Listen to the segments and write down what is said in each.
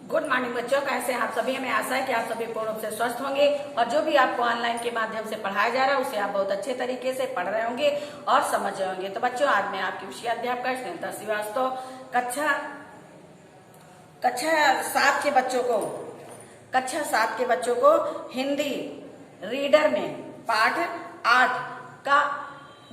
Good morning बच्चों, कैसे हैं आप सभी। हमें आशा है कि आप सभी पूर्ण रूप से स्वस्थ होंगे और जो भी आपको ऑनलाइन के माध्यम से पढ़ाया जा रहा है उसे आप बहुत अच्छे तरीके से पढ़ रहे होंगे और समझ रहे होंगे। तो बच्चों, आज मैं आपकी विषय अध्यापक स्नेहलता श्रीवास्तव कक्षा 7 के बच्चों को हिंदी रीडर में पाठ 8 का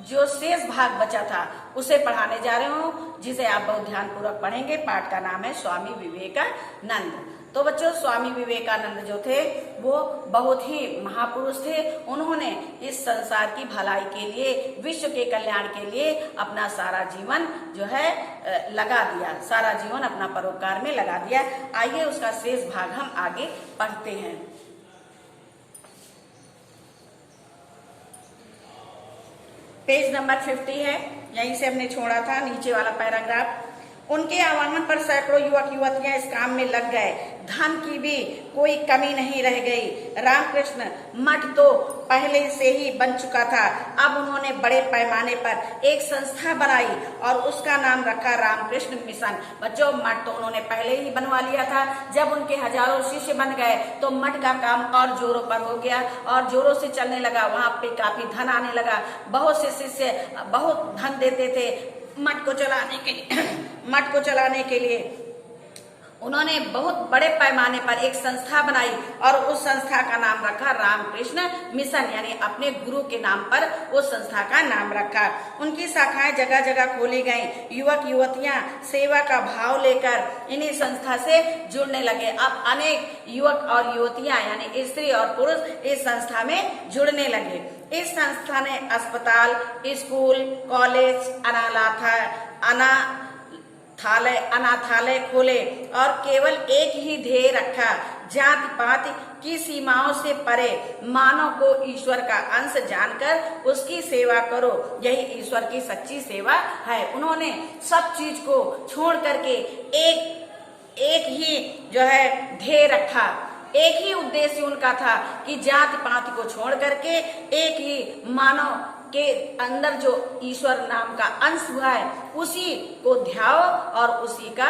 जो शेष भाग बचा था उसे पढ़ाने जा रहे हूँ, जिसे आप बहुत ध्यानपूर्वक पढ़ेंगे। पाठ का नाम है स्वामी विवेकानंद। तो बच्चों, स्वामी विवेकानंद जो थे वो बहुत ही महापुरुष थे। उन्होंने इस संसार की भलाई के लिए, विश्व के कल्याण के लिए अपना सारा जीवन जो है लगा दिया, सारा जीवन अपना परोपकार में लगा दिया। आइए उसका शेष भाग हम आगे पढ़ते हैं। पेज नंबर 50 है, यहीं से हमने छोड़ा था नीचे वाला पैराग्राफ। उनके आह्वान पर सैकड़ों युवक युवतियां इस काम में लग गए। धन की भी कोई कमी नहीं रह गई। रामकृष्ण मठ तो पहले से ही बन चुका था। अब उन्होंने बड़े पैमाने पर एक संस्था बनाई और उसका नाम रखा रामकृष्ण मिशन। बच्चों, मठ तो उन्होंने पहले ही बनवा लिया था। जब उनके हजारों शिष्य बन गए तो मठ का काम और जोरों पर हो गया और जोरों से चलने लगा। वहां पे काफी धन आने लगा। बहुत से शिष्य बहुत धन देते थे मठ को चलाने के लिए उन्होंने बहुत बड़े पैमाने पर एक संस्था बनाई और उस संस्था का नाम रखा रामकृष्ण मिशन, यानी अपने गुरु के नाम पर उस संस्था का नाम रखा। उनकी शाखाएं जगह जगह खोली गईं। युवक युवतियां सेवा का भाव लेकर इन्हीं संस्था से जुड़ने लगे। अब अनेक युवक और युवतियां यानी स्त्री और पुरुष इस संस्था में जुड़ने लगे। इस संस्था ने अस्पताल, स्कूल, कॉलेज, अनाथालय खोले और केवल एक ही ध्येय रखा, जाति पाति की सीमाओं से परे मानव को ईश्वर का अंश जानकर उसकी सेवा करो। यही ईश्वर की सच्ची सेवा है। उन्होंने सब चीज को छोड़ करके एक ही जो है ध्येय रखा। एक ही उद्देश्य उनका था कि जाति पाति को छोड़ करके एक ही मानव के अंदर जो ईश्वर नाम का अंश हुआ है उसी को ध्याओ और उसी का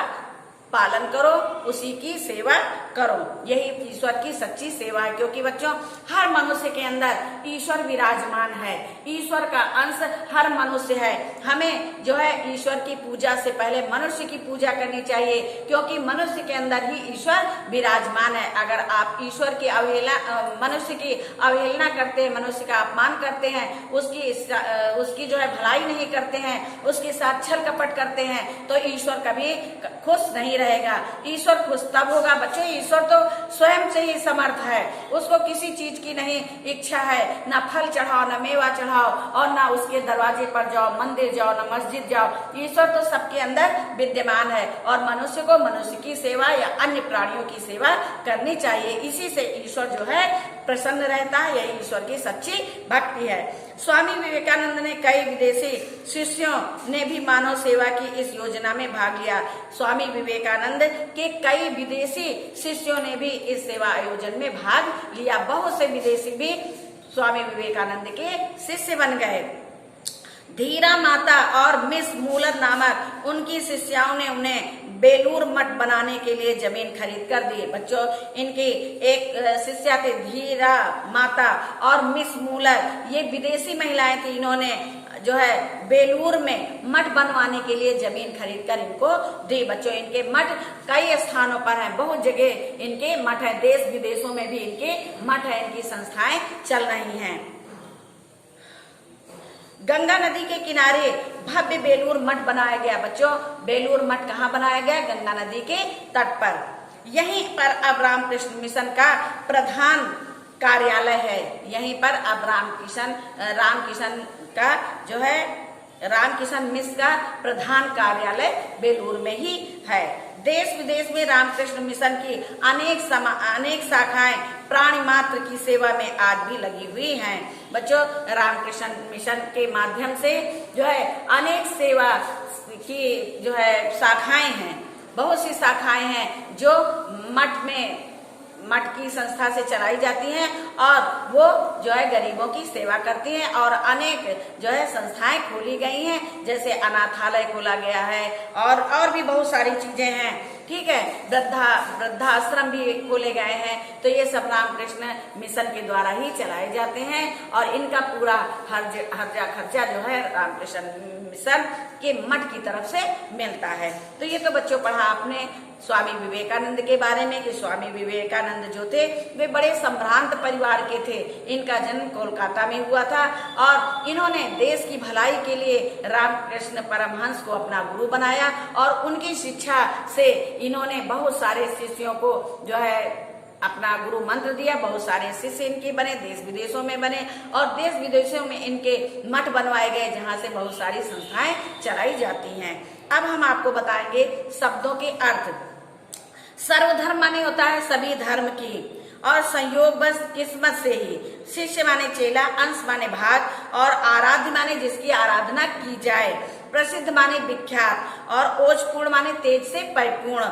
पालन करो, उसी की सेवा करो। यही ईश्वर की सच्ची सेवा है। क्योंकि बच्चों, हर मनुष्य के अंदर ईश्वर विराजमान है। ईश्वर का अंश हर मनुष्य है। हमें जो है ईश्वर की पूजा से पहले मनुष्य की पूजा करनी चाहिए, क्योंकि मनुष्य के अंदर ही ईश्वर विराजमान है। अगर आप ईश्वर की मनुष्य की अवहेलना करते हैं, मनुष्य का अपमान करते हैं, उसकी जो है भलाई नहीं करते हैं, उसके साथ छल कपट करते हैं, तो ईश्वर कभी खुश नहीं रहेगा। ईश्वर खुश तब होगा बच्चों, ईश्वर तो स्वयं से ही समर्थ है। उसको किसी चीज की नहीं इच्छा है। ना फल चढ़ाओ, ना मेवा चढ़ाओ और ना उसके दरवाजे पर जाओ, मंदिर जाओ, ना मस्जिद जाओ। ईश्वर तो सबके अंदर विद्यमान है और मनुष्य को मनुष्य की सेवा या अन्य प्राणियों की सेवा करनी चाहिए। इसी से ईश्वर जो है प्रसन्न रहता है। यही ईश्वर की सच्ची भक्ति है। स्वामी विवेकानंद ने कई विदेशी शिष्यों ने भी मानव सेवा की इस योजना में भाग लिया। स्वामी विवेकानंद के कई विदेशी शिष्यों ने भी इस सेवा आयोजन में भाग लिया। बहुत से विदेशी भी स्वामी विवेकानंद के शिष्य बन गए। धीरा माता और मिस मूलर नामक उनकी शिष्याओं ने उन्हें बेलूर मठ बनाने के लिए जमीन खरीद कर दी। बच्चों, इनकी एक शिष्या थी धीरा माता और मिस मूलर, ये विदेशी महिलाएं थी। इन्होंने जो है बेलूर में मठ बनवाने के लिए जमीन खरीद कर इनको दी। बच्चों, इनके मठ कई स्थानों पर हैं, बहुत जगह इनके मठ है। देश विदेशों में भी इनके मठ है, इनकी संस्थाएं चल रही हैं। गंगा नदी के किनारे भव्य बेलूर मठ बनाया गया। बच्चों, बेलूर मठ कहाँ बनाया गया? गंगा नदी के तट पर। यहीं पर अब रामकृष्ण मिशन का प्रधान कार्यालय है। यहीं पर अब रामकिशन का जो है रामकिशन मिशन का प्रधान कार्यालय बेलूर में ही है। देश विदेश में रामकृष्ण मिशन की अनेक शाखाएं प्राणी मात्र की सेवा में आज भी लगी हुई हैं। बच्चों, रामकृष्ण मिशन के माध्यम से जो है अनेक सेवा की जो है शाखाएं हैं, बहुत सी शाखाएं हैं जो मठ की संस्था से चलाई जाती हैं और वो जो है गरीबों की सेवा करती हैं और अनेक जो है संस्थाएं खोली गई हैं, जैसे अनाथालय खोला गया है और भी बहुत सारी चीजें हैं। ठीक है, वृद्धाश्रम भी खोले गए हैं। तो ये सब रामकृष्ण मिशन के द्वारा ही चलाए जाते हैं और इनका पूरा हर्जा खर्चा जो है रामकृष्ण मिशन के मठ की तरफ से मिलता है। तो ये तो बच्चों पढ़ा आपने स्वामी विवेकानंद के बारे में कि स्वामी विवेकानंद जो थे वे बड़े संभ्रांत परिवार के थे। इनका जन्म कोलकाता में हुआ था और इन्होंने देश की भलाई के लिए रामकृष्ण परमहंस को अपना गुरु बनाया और उनकी शिक्षा से इन्होंने बहुत सारे शिष्यों को जो है अपना गुरु मंत्र दिया। बहुत सारे शिष्य इनके बने, देश विदेशों में बने और देश विदेशों में इनके मठ बनवाए गए जहां से बहुत सारी संस्थाएं चलाई जाती हैं। अब हम आपको बताएंगे शब्दों के अर्थ। सर्वधर्म माने होता है सभी धर्म की और संयोग बस किस्मत से ही। शिष्य माने चेला, अंश माने भाग और आराध्य माने जिसकी आराधना की जाए। प्रसिद्ध माने विख्यात और ओजपूर्ण माने तेज से परिपूर्ण।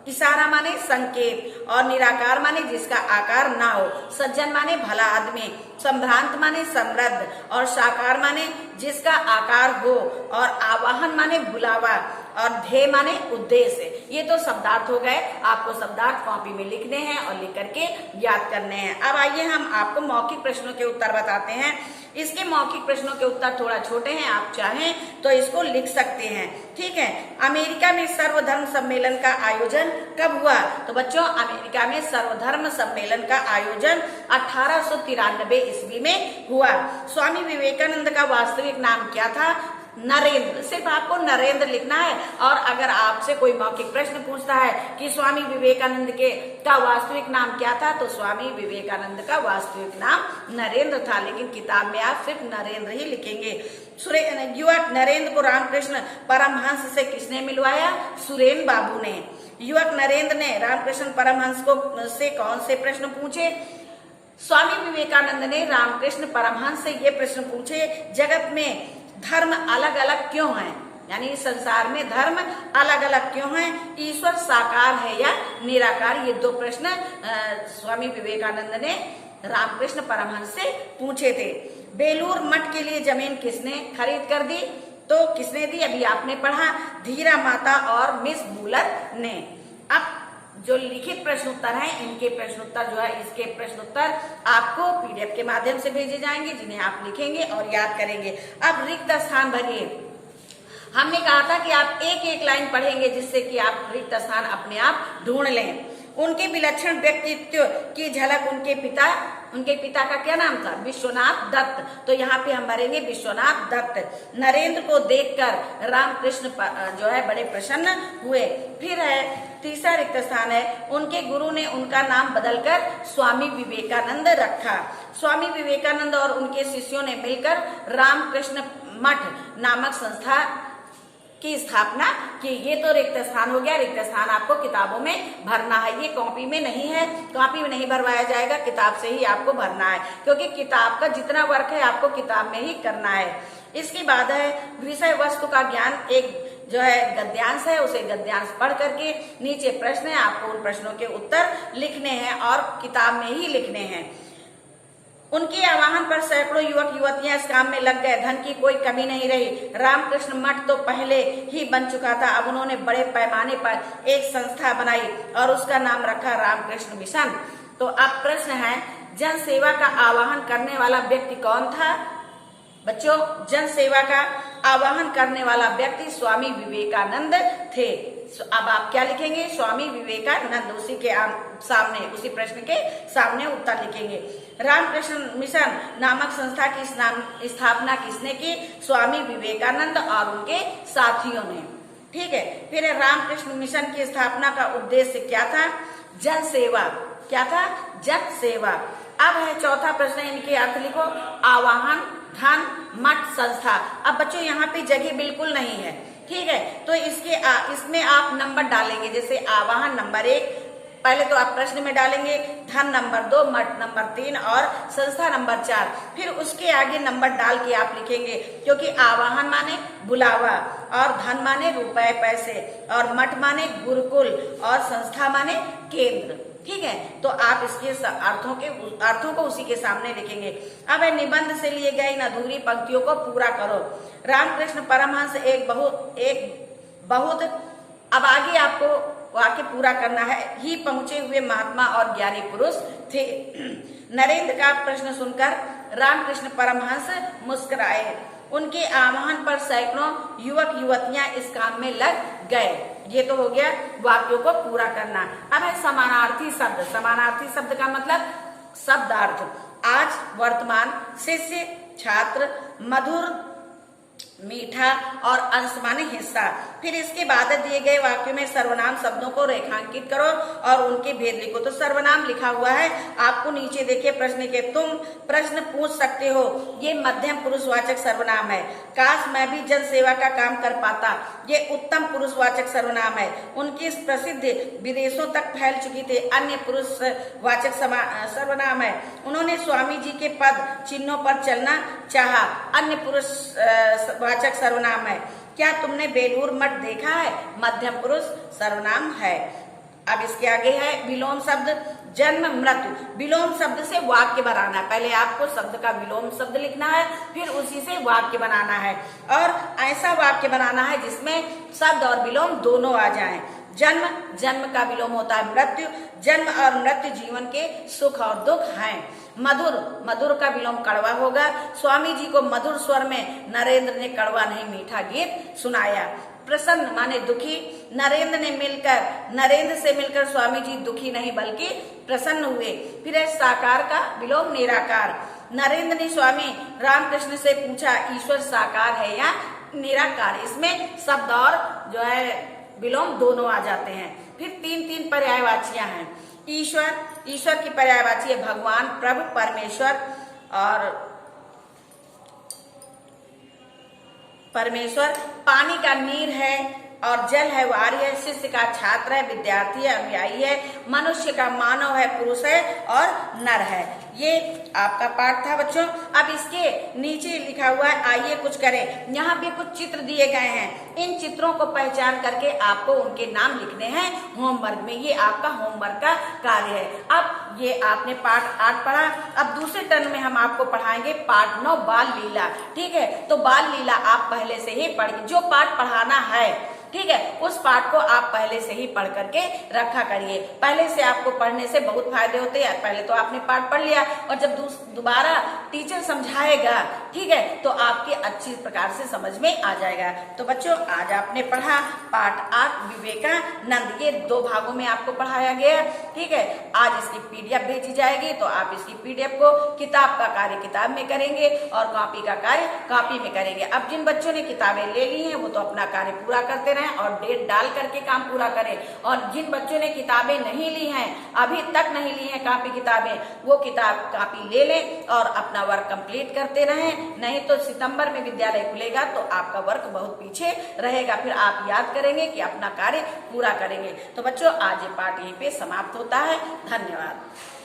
इशारा माने संकेत और निराकार माने जिसका आकार ना हो। सज्जन माने भला आदमी। संभ्रांत माने समृद्ध और साकार माने जिसका आकार हो और आवाहन माने बुलावा और ध्येय माने उद्देश्य। ये तो शब्दार्थ हो गए। आपको शब्दार्थ कॉपी में लिखने हैं और लिख करके याद करने हैं। अब आइए हम आपको मौखिक प्रश्नों के उत्तर बताते हैं। इसके मौखिक प्रश्नों के उत्तर थोड़ा छोटे हैं, आप चाहें तो इसको लिख सकते हैं। ठीक है, अमेरिका में सर्वधर्म सम्मेलन का आयोजन कब हुआ? तो बच्चों अमेरिका में सर्वधर्म सम्मेलन का आयोजन 1893 ईस्वी में हुआ। स्वामी विवेकानंद का वास्तविक नाम क्या था? नरेंद्र। सिर्फ आपको नरेंद्र लिखना है और अगर आपसे कोई मौखिक प्रश्न पूछता है कि स्वामी विवेकानंद का वास्तविक नाम क्या था, तो स्वामी विवेकानंद का वास्तविक नाम नरेंद्र था, लेकिन किताब में आप सिर्फ नरेंद्र ही लिखेंगे। युवक नरेंद्र को रामकृष्ण परमहंस से किसने मिलवाया? सुरेन बाबू ने। युवक नरेंद्र ने रामकृष्ण परमहंस को से कौन से प्रश्न पूछे? स्वामी विवेकानंद ने रामकृष्ण परमहंस से ये प्रश्न पूछे, जगत में धर्म अलग अलग क्यों हैं? यानी इस संसार में धर्म अलग अलग क्यों हैं? ईश्वर साकार है या निराकार? ये दो प्रश्न स्वामी विवेकानंद ने रामकृष्ण परमहंस से पूछे थे। बेलूर मठ के लिए जमीन किसने खरीद कर दी? तो किसने दी? अभी आपने पढ़ा, धीरा माता और मिस बुलर ने। अब जो लिखित प्रश्न उत्तर हैं, इनके प्रश्न उत्तर जो है, इसके प्रश्न उत्तर आपको पीडीएफ के माध्यम से भेजे जाएंगे, जिन्हें आप लिखेंगे और याद करेंगे। अब रिक्त स्थान भरिए। हमने कहा था कि आप एक एक लाइन पढ़ेंगे जिससे कि आप रिक्त स्थान अपने आप ढूंढ लें। उनके विलक्षण व्यक्तित्व की झलक उनके पिता का क्या नाम था? विश्वनाथ दत्त। तो यहाँ पे हम भरेंगे विश्वनाथ दत्त। नरेंद्र को देखकर रामकृष्ण जो है बड़े प्रसन्न हुए। फिर है तीसरा रिक्त स्थान है, उनके गुरु ने उनका नाम बदलकर स्वामी विवेकानंद रखा। स्वामी विवेकानंद और उनके शिष्यों ने मिलकर रामकृष्ण मठ नामक संस्था की स्थापना की। ये तो रिक्त स्थान हो गया। रिक्त स्थान आपको किताबों में भरना है, ये कॉपी में नहीं है, कॉपी में नहीं भरवाया जाएगा, किताब से ही आपको भरना है, क्योंकि किताब का जितना वर्क है आपको किताब में ही करना है। इसके बाद है विषय वस्तु का ज्ञान। एक जो है गद्यांश है, उसे गद्यांश पढ़ करके नीचे प्रश्न है, आपको उन प्रश्नों के उत्तर लिखने हैं और किताब में ही लिखने हैं। उनके आह्वान पर सैकड़ों युवक युवतियां इस काम में लग गए। धन की कोई कमी नहीं रही। रामकृष्ण मठ तो पहले ही बन चुका था। अब उन्होंने बड़े पैमाने पर एक संस्था बनाई और उसका नाम रखा रामकृष्ण मिशन। तो अब प्रश्न है, जन सेवा का आह्वान करने वाला व्यक्ति कौन था? बच्चों, जन सेवा का आह्वान करने वाला व्यक्ति स्वामी विवेकानंद थे। अब आप क्या लिखेंगे? स्वामी विवेकानंद। उसी के सामने, उसी प्रश्न के सामने उत्तर लिखेंगे। रामकृष्ण मिशन नामक संस्था की स्थापना किसने की? स्वामी विवेकानंद और उनके साथियों ने। ठीक है, फिर रामकृष्ण मिशन की स्थापना का उद्देश्य क्या था? जन सेवा। क्या था? जन सेवा। अब है चौथा प्रश्न, इनके अर्थ लिखो। आवाहन, धन, मठ, संस्था। अब बच्चों यहाँ पे जगह बिल्कुल नहीं है, ठीक है, तो इसमें आप नंबर डालेंगे। जैसे आवाहन नंबर 1, पहले तो आप प्रश्न में डालेंगे, धन नंबर 2, मठ नंबर 3 और संस्था नंबर 4। फिर उसके आगे नंबर डाल के आप लिखेंगे, क्योंकि आवाहन माने बुलावा और धन माने रुपए पैसे और मठ माने गुरुकुल और संस्था माने केंद्र। ठीक है, तो आप इसके अर्थों को उसी के सामने लिखेंगे। अब निबंध से लिए गए इन अधूरी पंक्तियों को पूरा करो। रामकृष्ण परमहंस एक बहुत अब आगे आपको वाक्य पूरा करना है ही पहुंचे हुए महात्मा और ज्ञानी पुरुष थे। नरेंद्र का प्रश्न सुनकर रामकृष्ण परमहंस मुस्कुराए। उनके आह्वान पर सैकड़ों युवक युवतियां इस काम में लग गए। ये तो हो गया वाक्यों को पूरा करना। अब है समानार्थी शब्द। समानार्थी शब्द का मतलब शब्दार्थ। आज, वर्तमान, शिष्य, छात्र, मधुर, मीठा और अंश माने हिस्सा। फिर इसके बाद दिए गए वाक्यों में सर्वनाम शब्दों को रेखांकित करो और उनके भेद लिखो। तो सर्वनाम लिखा हुआ है आपको नीचे देखिए प्रश्न के, तुम प्रश्न पूछ सकते हो। ये मध्यम पुरुषवाचक सर्वनाम है। काश मैं भी जन सेवा का काम कर पाता, ये उत्तम पुरुषवाचक सर्वनाम है। उनकी प्रसिद्ध विदेशों तक फैल चुकी थी, अन्य पुरुषवाचक सर्वनाम है। उन्होंने स्वामी जी के पद चिन्हों पर चलना चाहा, अन्य पुरुषवाचक सर्वनाम है। क्या तुमने बेलूर मठ देखा है, मध्यम पुरुष सर्वनाम है। अब इसके आगे है विलोम शब्द, जन्म मृत्यु। विलोम शब्द से वाक्य बनाना है। पहले आपको शब्द का विलोम शब्द लिखना है, फिर उसी से वाक्य बनाना है और ऐसा वाक्य बनाना है जिसमें शब्द और विलोम दोनों आ जाएं। जन्म, जन्म का विलोम होता है मृत्यु। जन्म और मृत्यु जीवन के सुख और दुख हैं। मधुर, मधुर का विलोम कड़वा होगा। स्वामी जी को मधुर स्वर में नरेंद्र ने कड़वा नहीं मीठा गीत सुनाया। प्रसन्न माने दुखी। नरेंद्र से मिलकर स्वामी जी दुखी नहीं बल्कि प्रसन्न हुए। फिर है साकार का विलोम निराकार। नरेंद्र ने स्वामी रामकृष्ण से पूछा, ईश्वर साकार है या निराकार। इसमें शब्द और जो है विलोम दोनों आ जाते हैं। फिर तीन तीन पर्यायवाचियां हैं। ईश्वर, ईश्वर की पर्यायवाची है भगवान, प्रभु, परमेश्वर। और परमेश्वर पानी का नीर है और जल है वो आर्य है। शिष्य का छात्र है, विद्यार्थी है, अनुयायी है। मनुष्य का मानव है, पुरुष है और नर है। ये आपका पाठ था बच्चों। अब इसके नीचे लिखा हुआ है आइए कुछ करें। यहाँ पे कुछ चित्र दिए गए हैं। इन चित्रों को पहचान करके आपको उनके नाम लिखने हैं होमवर्क में। ये आपका होमवर्क का कार्य है। अब ये आपने पाठ 8 पढ़ा। अब दूसरे टर्न में हम आपको पढ़ाएंगे पाठ 9 बाल लीला। ठीक है, तो बाल लीला आप पहले से ही पढ़िए। जो पाठ पढ़ाना है, ठीक है, उस पाठ को आप पहले से ही पढ़ करके रखा करिए। पहले से आपको पढ़ने से बहुत फायदे होते हैं। पहले तो आपने पाठ पढ़ लिया और जब दोबारा टीचर समझाएगा, ठीक है, तो आपके अच्छी प्रकार से समझ में आ जाएगा। तो बच्चों आज आपने पढ़ा पाठ 8 विवेकानंद। ये 2 भागों में आपको पढ़ाया गया। ठीक है, आज इसकी PDF भेजी जाएगी तो आप इसकी PDF को किताब का कार्य किताब में करेंगे और कॉपी का कार्य कॉपी में करेंगे। अब जिन बच्चों ने किताबें ले ली हैं वो तो अपना कार्य पूरा करते और डेट डाल करके काम पूरा करें। और जिन बच्चों ने किताबें नहीं ली हैं, अभी तक नहीं ली हैं कॉपी किताबें, वो किताब कॉपी ले लें और अपना वर्क कंप्लीट करते रहें। नहीं तो सितंबर में विद्यालय खुलेगा तो आपका वर्क बहुत पीछे रहेगा। फिर आप याद करेंगे कि अपना कार्य पूरा करेंगे। तो बच्चों आज ये पाठ यहीं पे समाप्त होता है। धन्यवाद।